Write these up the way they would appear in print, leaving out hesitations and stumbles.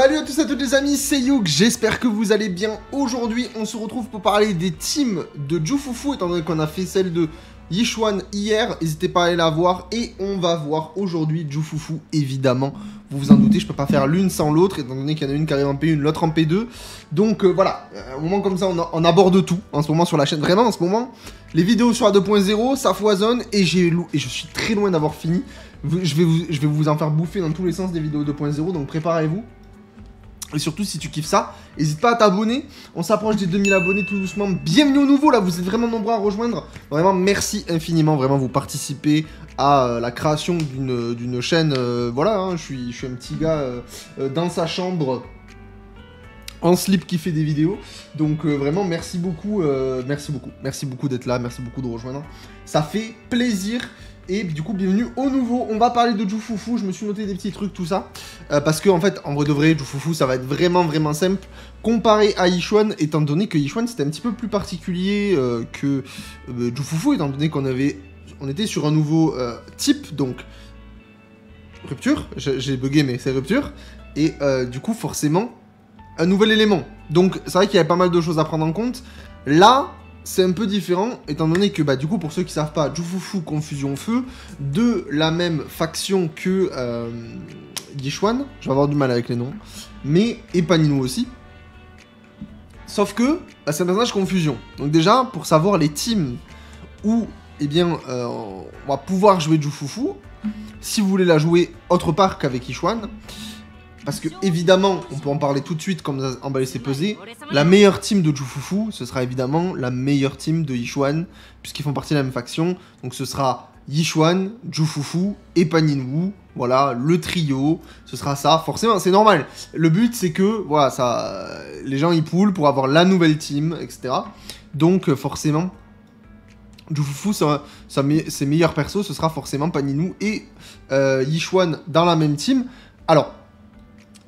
Salut à tous et à toutes les amis, c'est Youk, j'espère que vous allez bien. Aujourd'hui, on se retrouve pour parler des teams de Jufufu, étant donné qu'on a fait celle de Yixuan hier. N'hésitez pas à aller la voir et on va voir aujourd'hui Jufufu, évidemment. Vous vous en doutez, je peux pas faire l'une sans l'autre, étant donné qu'il y en a une qui arrive en P1, l'autre en P2. Donc voilà, au moment comme ça, on aborde tout en ce moment sur la chaîne. Vraiment, en ce moment, les vidéos sur la 2.0, ça foisonne et je suis très loin d'avoir fini. Je vais vous en faire bouffer dans tous les sens des vidéos 2.0, donc préparez-vous. Et surtout, si tu kiffes ça, n'hésite pas à t'abonner. On s'approche des 2000 abonnés tout doucement. Bienvenue au nouveau, là, vous êtes vraiment nombreux à rejoindre. Vraiment, merci infiniment. Vraiment, vous participez à la création d'une chaîne. Voilà, hein, je suis un petit gars dans sa chambre, en slip qui fait des vidéos. Donc, vraiment, merci beaucoup. Merci beaucoup. Merci beaucoup d'être là. Merci beaucoup de rejoindre. Ça fait plaisir. Et du coup, bienvenue au nouveau. On va parler de Jufufu. Je me suis noté des petits trucs, tout ça. Parce que, en fait, en vrai de vrai, Jufufu, ça va être vraiment simple. Comparé à Yixuan, étant donné que Yixuan, c'était un petit peu plus particulier que Jufufu, étant donné on était sur un nouveau type, donc rupture. J'ai bugué, mais c'est rupture. Et du coup, forcément, un nouvel élément. Donc, c'est vrai qu'il y avait pas mal de choses à prendre en compte. Là, c'est un peu différent, étant donné que, du coup, pour ceux qui savent pas, Jufufu Confusion Feu, de la même faction que Yixuan, je vais avoir du mal avec les noms, mais et Paninou aussi. Sauf que, c'est un personnage Confusion. Donc déjà, pour savoir les teams où, eh bien, on va pouvoir jouer Jufufu, si vous voulez la jouer autre part qu'avec Yixuan, parce que, évidemment, on peut en parler tout de suite, comme emballer ses pesées, la meilleure team de Jufufu, ce sera évidemment la meilleure team de Yixuan, puisqu'ils font partie de la même faction. Donc ce sera Yixuan, Jufufu et Paninwu, voilà, le trio, ce sera ça. Forcément, c'est normal. Le but, c'est que, voilà, ça, les gens y poolent pour avoir la nouvelle team, etc. Donc, forcément, Jufufu, ses meilleurs persos, ce sera forcément Paninwu et Yixuan dans la même team. Alors,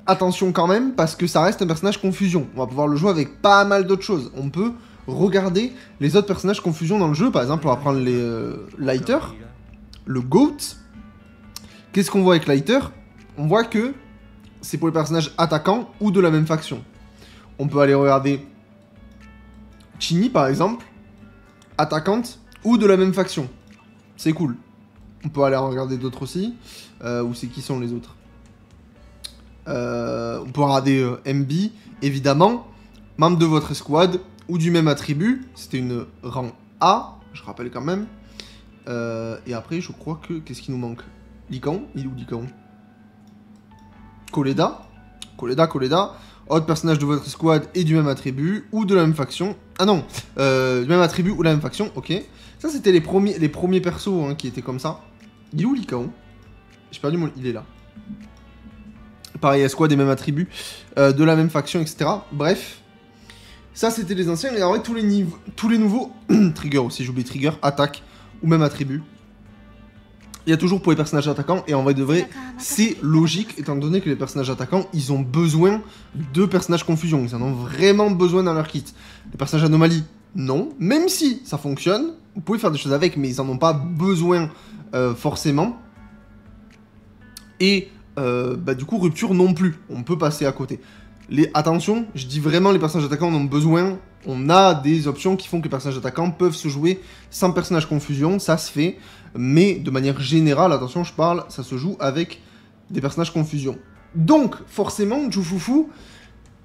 attention quand même, parce que ça reste un personnage Confusion. On va pouvoir le jouer avec pas mal d'autres choses. On peut regarder les autres personnages Confusion dans le jeu. Par exemple, on va prendre les Lighter, le Goat. Qu'est-ce qu'on voit avec Lighter? On voit que c'est pour les personnages attaquants ou de la même faction. On peut aller regarder Chini, par exemple, attaquante ou de la même faction. C'est cool. On peut aller en regarder d'autres aussi. Où c'est qui sont les autres? On peut regarder MB, évidemment, membre de votre escouade, ou du même attribut, c'était une rang A, je rappelle quand même. Et après, je crois que, qu'est-ce qui nous manque? Likan, il est où Likan? Koleda, autre personnage de votre escouade et du même attribut, ou de la même faction. Ah non, du même attribut ou la même faction, ok. Ça, c'était les premiers persos hein, qui étaient comme ça. Il est où Likan? J'ai perdu mon... Il est là. Pareil, escouade des mêmes attributs, de la même faction, etc. Bref, ça c'était les anciens. Et en vrai, tous les nouveaux, Trigger aussi, j'oublie Trigger, attaque ou même attribut. Il y a toujours pour les personnages attaquants, et en vrai de vrai, c'est logique, étant donné que les personnages attaquants, ils ont besoin de personnages Confusion. Ils en ont vraiment besoin dans leur kit. Les personnages anomalies, non. Même si ça fonctionne, vous pouvez faire des choses avec, mais ils en ont pas besoin forcément. Et... du coup, rupture non plus. On peut passer à côté. Attention, je dis vraiment les personnages attaquants en ont besoin. On a des options qui font que les personnages attaquants peuvent se jouer sans personnage Confusion. Ça se fait. Mais de manière générale, attention, je parle, ça se joue avec des personnages Confusion. Donc, forcément, Jufufu,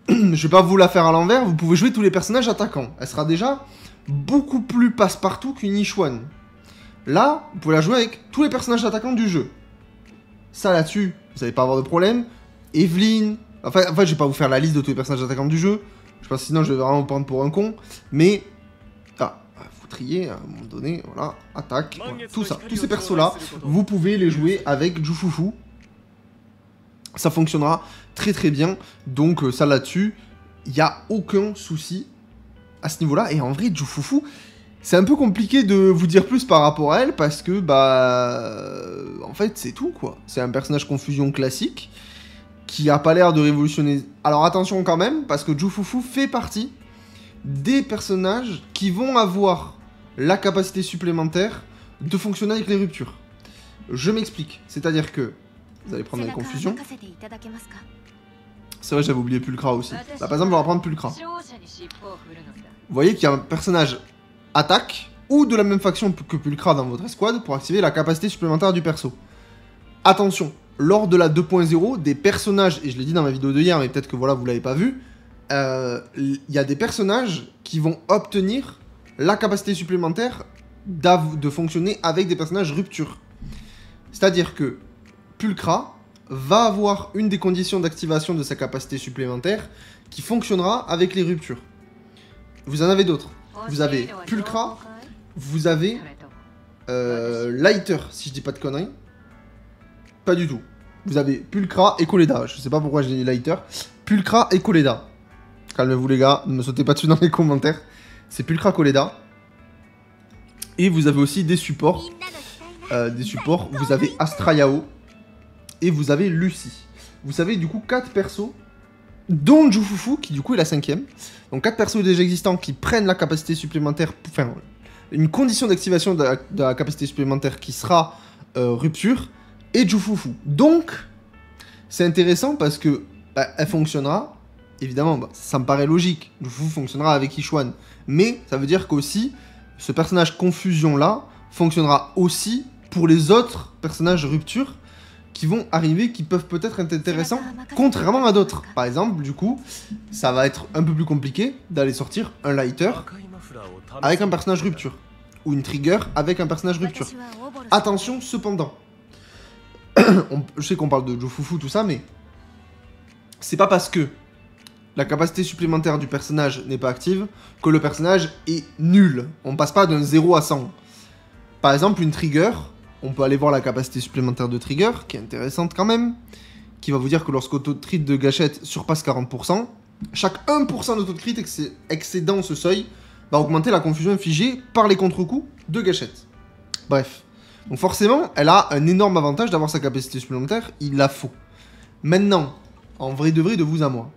je vais pas vous la faire à l'envers. Vous pouvez jouer tous les personnages attaquants. Elle sera déjà beaucoup plus passe-partout qu'une Yixuan. Là, vous pouvez la jouer avec tous les personnages attaquants du jeu. Ça, là-dessus, vous n'allez pas avoir de problème. Evelyn... Enfin, je vais pas vous faire la liste de tous les personnages attaquants du jeu. Je pense que sinon, je vais vraiment vous prendre pour un con. Mais... Ah, faut trier à un moment donné. Voilà, attaque. Voilà, tout ça. Tous ces persos-là, vous pouvez les jouer avec Jufufu. Ça fonctionnera très bien. Donc, ça, là-dessus, il n'y a aucun souci à ce niveau-là. Et en vrai, Jufufu... C'est un peu compliqué de vous dire plus par rapport à elle, parce que, en fait, c'est tout, quoi. C'est un personnage Confusion classique, qui a pas l'air de révolutionner... Alors, attention quand même, parce que Jufufu fait partie des personnages qui vont avoir la capacité supplémentaire de fonctionner avec les ruptures. Je m'explique. C'est-à-dire que, vous allez prendre les confusions. C'est vrai, j'avais oublié Pulcra aussi. Bah, par exemple, on va prendre Pulcra. Vous voyez qu'il y a un personnage attaque ou de la même faction que Pulcra dans votre escouade pour activer la capacité supplémentaire du perso. Attention, lors de la 2.0, des personnages, et je l'ai dit dans ma vidéo de hier, mais peut-être que voilà, vous l'avez pas vu, il y a des personnages qui vont obtenir la capacité supplémentaire de fonctionner avec des personnages rupture. C'est-à-dire que Pulcra va avoir une des conditions d'activation de sa capacité supplémentaire qui fonctionnera avec les ruptures. Vous en avez d'autres. Vous avez Pulcra, vous avez Lighter, si je dis pas de conneries. Pas du tout. Vous avez Pulcra et Koleda. Je sais pas pourquoi j'ai dit Lighter. Pulcra et Koleda. Calmez-vous les gars, ne me sautez pas dessus dans les commentaires. C'est Pulcra Koleda. Et vous avez aussi des supports. Vous avez Astra Yao. Et vous avez Lucy. Vous avez du coup 4 persos. Dont Jufufu, qui du coup est la 5ème. Donc 4 persos déjà existants qui prennent la capacité supplémentaire. Enfin, une condition d'activation de la capacité supplémentaire qui sera rupture. Et Jufufu. Donc, c'est intéressant parce que bah, elle fonctionnera. Évidemment, bah, ça me paraît logique. Jufufu fonctionnera avec Ichuan. Mais ça veut dire qu'aussi, ce personnage confusion-là fonctionnera aussi pour les autres personnages rupture qui vont arriver, qui peuvent peut-être être intéressants, contrairement à d'autres. Par exemple, du coup, ça va être un peu plus compliqué d'aller sortir un Lighter avec un personnage rupture. Ou une Trigger avec un personnage rupture. Attention, cependant. Je sais qu'on parle de Jufufu, tout ça, mais c'est pas parce que la capacité supplémentaire du personnage n'est pas active que le personnage est nul. On passe pas d'un 0 à 100. Par exemple, une Trigger, on peut aller voir la capacité supplémentaire de Trigger, qui est intéressante quand même, qui va vous dire que lorsque taux de crit de gâchette surpasse 40%, chaque 1% de taux de crit excédant ce seuil va augmenter la confusion infligée par les contre-coups de gâchette. Bref. Donc forcément, elle a un énorme avantage d'avoir sa capacité supplémentaire, il la faut. Maintenant, en vrai de vrai, de vous à moi,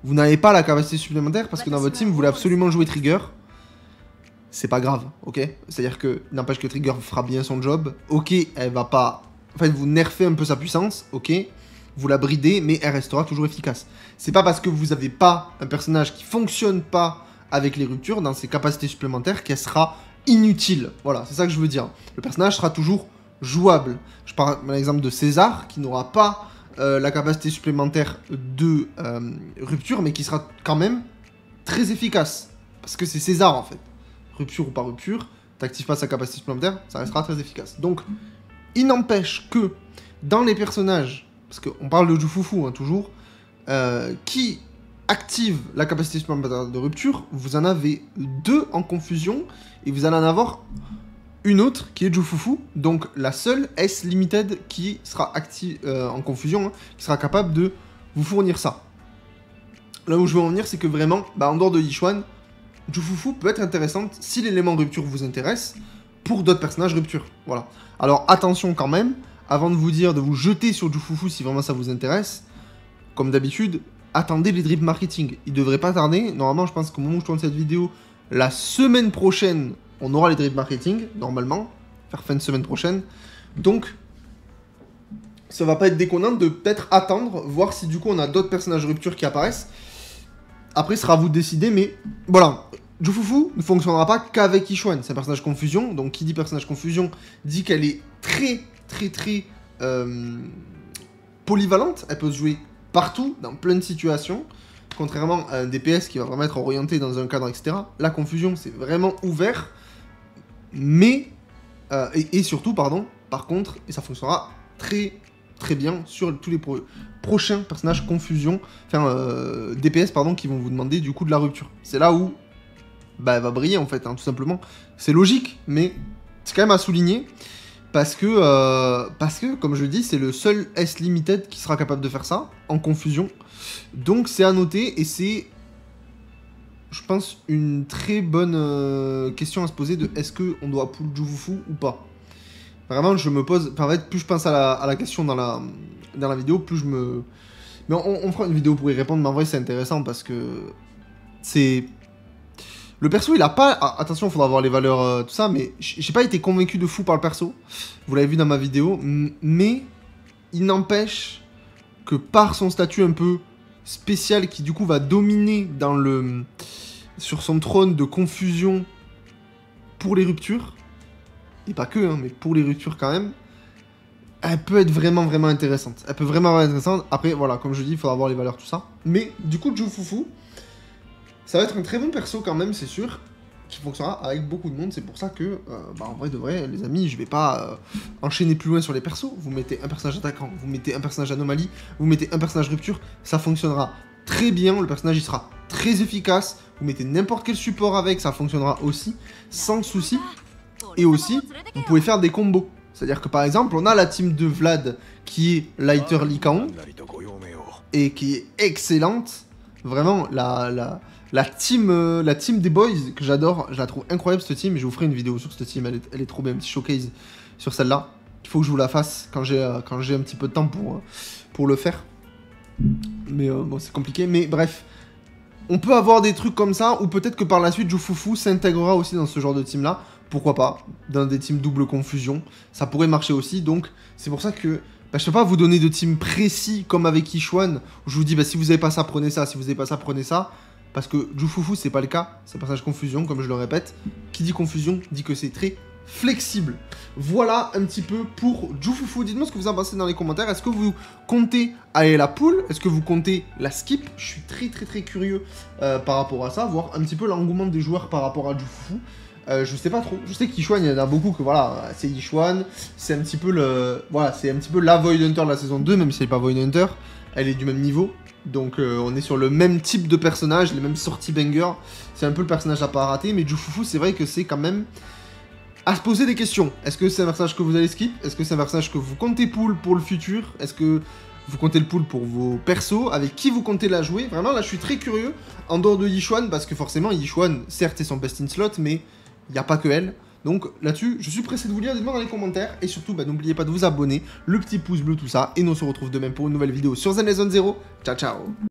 vous n'avez pas la capacité supplémentaire parce que dans votre team, vous voulez absolument jouer Trigger. C'est pas grave, ok? C'est-à-dire que, n'empêche que Trigger fera bien son job. Ok, elle va pas... En fait, vous nerfez un peu sa puissance, ok? Vous la bridez, mais elle restera toujours efficace. C'est pas parce que vous n'avez pas un personnage qui fonctionne pas avec les ruptures dans ses capacités supplémentaires qu'elle sera inutile. Voilà, c'est ça que je veux dire. Le personnage sera toujours jouable. Je parle par exemple de César, qui n'aura pas la capacité supplémentaire de rupture, mais qui sera quand même très efficace. Parce que c'est César, en fait. Rupture ou pas rupture, t'actives pas sa capacité supplémentaire, ça restera très efficace. Donc, il n'empêche que, dans les personnages, parce qu'on parle de Jufufu, hein, toujours, qui active la capacité supplémentaire de rupture, vous en avez 2 en confusion, et vous allez en avoir une autre qui est Jufufu, donc la seule S Limited qui sera active en confusion, hein, qui sera capable de vous fournir ça. Là où je veux en venir, c'est que vraiment, bah, en dehors de Ichuan, Jufufu peut être intéressante si l'élément rupture vous intéresse pour d'autres personnages rupture. Voilà. Alors attention quand même, avant de vous dire de vous jeter sur Jufufu si vraiment ça vous intéresse, comme d'habitude, attendez les drip marketing. Ils devraient pas tarder. Normalement, je pense qu'au moment où je tourne cette vidéo, la semaine prochaine, on aura les drip marketing, normalement, faire fin de semaine prochaine. Donc, ça va pas être déconnant de peut-être attendre, voir si du coup on a d'autres personnages rupture qui apparaissent. Après, ce sera à vous de décider, mais voilà. Jufufu ne fonctionnera pas qu'avec Ichuan. C'est un personnage confusion, donc qui dit personnage confusion dit qu'elle est très polyvalente. Elle peut se jouer partout, dans plein de situations. Contrairement à un DPS qui va vraiment être orienté dans un cadre, etc. La confusion, c'est vraiment ouvert. Mais, et surtout, pardon, par contre, et ça fonctionnera très bien sur tous les prochains personnages confusion, enfin DPS pardon, qui vont vous demander du coup de la rupture. C'est là où bah, elle va briller en fait, hein, tout simplement. C'est logique, mais c'est quand même à souligner parce que comme je le dis, c'est le seul S Limited qui sera capable de faire ça en confusion. Donc c'est à noter et c'est, je pense, une très bonne question à se poser de est-ce qu'on doit pull Jufufu ou pas. Vraiment, je me pose... Enfin, en fait, plus je pense à la question dans la vidéo, plus je me... Mais on fera une vidéo pour y répondre, mais en vrai, c'est intéressant parce que... C'est... Le perso, il a pas... Attention, il faudra voir les valeurs, tout ça, mais j'ai pas été convaincu de fou par le perso. Vous l'avez vu dans ma vidéo. Mais il n'empêche que par son statut un peu spécial qui du coup va dominer sur son trône de confusion pour les ruptures. Et pas que, hein, mais pour les ruptures quand même. Elle peut être vraiment intéressante. Elle peut vraiment être intéressante. Après, voilà, comme je dis, il faudra voir les valeurs, tout ça. Mais du coup, Jufufu, ça va être un très bon perso quand même, c'est sûr, qui fonctionnera avec beaucoup de monde. C'est pour ça que, en vrai de vrai, les amis, je vais pas enchaîner plus loin sur les persos. Vous mettez un personnage attaquant, vous mettez un personnage anomalie, vous mettez un personnage rupture, ça fonctionnera très bien. Le personnage, il sera très efficace. Vous mettez n'importe quel support avec, ça fonctionnera aussi, sans souci. Et aussi, vous pouvez faire des combos. C'est-à-dire que par exemple, on a la team de Vlad qui est Lighter Lycaon et qui est excellente. Vraiment, la team des boys que j'adore, je la trouve incroyable cette team. Je vous ferai une vidéo sur cette team, elle est trop bien, un petit showcase sur celle-là. Il faut que je vous la fasse quand j'ai un petit peu de temps pour le faire. Mais bon, c'est compliqué. Mais bref, on peut avoir des trucs comme ça, ou peut-être que par la suite, Jufufu s'intégrera aussi dans ce genre de team-là. Pourquoi pas, dans des teams double confusion, ça pourrait marcher aussi, donc c'est pour ça que je peux pas vous donner de team précis comme avec Yixuan, où je vous dis si vous avez pas ça, prenez ça, si vous avez pas ça, prenez ça, parce que Jufufu c'est pas le cas, c'est un personnage confusion, comme je le répète, qui dit confusion, dit que c'est très flexible. Voilà un petit peu pour Jufufu, dites-moi ce que vous en pensez dans les commentaires, est-ce que vous comptez aller la pool, est-ce que vous comptez la skip? Je suis très curieux par rapport à ça, voir un petit peu l'engouement des joueurs par rapport à Jufufu. Je sais pas trop. Je sais qu'Yixuan, il y en a beaucoup que voilà, c'est Yixuan, c'est un petit peu la Void Hunter de la saison 2, même si elle n'est pas Void Hunter, elle est du même niveau. Donc on est sur le même type de personnage, les mêmes sorties banger. C'est un peu le personnage à pas rater, mais Jufufu, c'est vrai que c'est quand même à se poser des questions. Est-ce que c'est un personnage que vous allez skip? Est-ce que c'est un personnage que vous comptez pool pour le futur? Est-ce que vous comptez le pool pour vos persos? Avec qui vous comptez la jouer? Vraiment, là, je suis très curieux, en dehors de Yixuan, parce que forcément, Yixuan, certes, c'est son best in slot, mais il n'y a pas que elle. Donc là-dessus, je suis pressé de vous lire, dites-moi dans les commentaires. Et surtout, n'oubliez pas de vous abonner, le petit pouce bleu, tout ça. Et nous on se retrouve demain pour une nouvelle vidéo sur Zen Zone 0. Ciao, ciao.